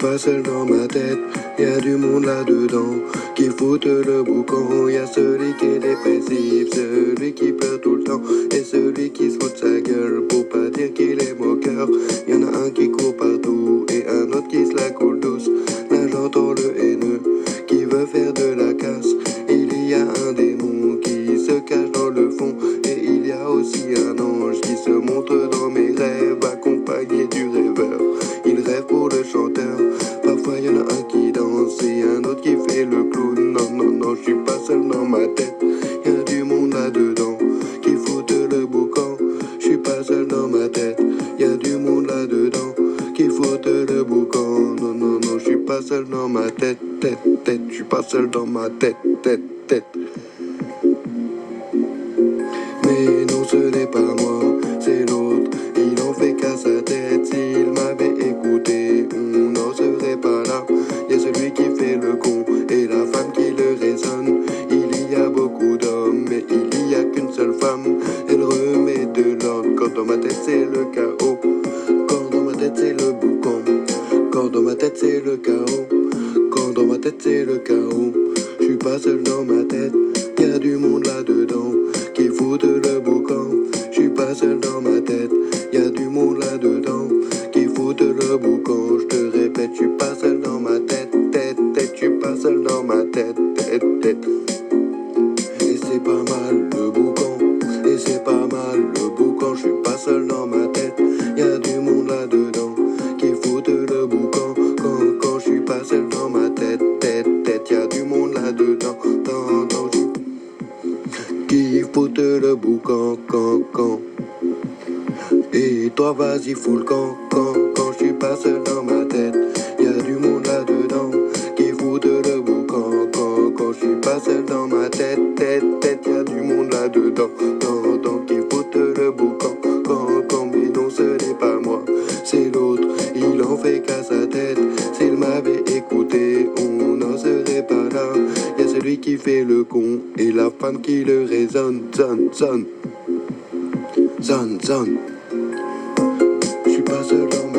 pas seul dans ma tête, y a du monde là-dedans qui fout le boucan. Y a celui qui est dépressif, celui qui pleure tout le temps, et celui qui se fout de sa gueule pour pas dire qu'il est moqueur. Y en a un qui court partout et un autre qui se la coule douce. Là j'entends le haineux qui veut faire de la casse. Il y a un démon qui se cache dans le fond, et il y a aussi un ange qui se montre dans mes rêves accompagné du rêveur. Il rêve pour le chanteur, parfois y en a un qui danse et un autre qui fait le clown. Non, non, non, je suis pas seul dans ma tête, y a du monde là-dedans qui fout le boucan. Je suis pas seul dans ma tête, y a du monde là-dedans qui fout le boucan. Non, non, non, je suis pas seul dans ma tête, tête, tête, je suis pas seul dans ma tête, tête, tête. Mais non, ce n'est pas moi, c'est l'autre, il en fait qu'à sa tête. S'il m'avait écouté, on n'en serait pas là. Y'a celui qui fait le con et la femme qui le raisonne. Il y a beaucoup d'hommes, mais il y a qu'une seule femme. Elle remet de l'ordre quand dans ma tête c'est le chaos. Quand dans ma tête c'est le boucan. Quand dans ma tête c'est le chaos. Quand dans ma tête c'est le chaos. Je suis pas seul dans ma tête, y a du monde là-dedans qui fout le boucan. Je suis pas seul dans ma tête, y a du monde là-dedans qui fout le boucan. Je te répète, je suis pas seul dans ma tête, tête, tête, je suis pas seul dans ma tête, tête, tête. Et c'est pas mal le boucan, et c'est pas mal le boucan. Je suis pas seul dans ma tête, y a du monde là-dedans qui fout le boucan. Quand je suis pas seul dans ma tête, tête, tête, y a du monde là-dedans, qui fout le boucan, quand. Et toi vas-y fous le camp, quand je suis pas seul dans ma tête, y a du monde là-dedans qui fout le boucan. Quand je suis pas seul dans ma tête, tête, tête, y a du monde là-dedans, qui fout le boucan. Quand, mais non ce n'est pas moi, c'est l'autre, il en fait qu'à sa tête. S'il m'avait écouté, on n'en serait pas là. Y a celui qui fait le con et la femme qui le raisonne. Zone. Je suis pas seul dans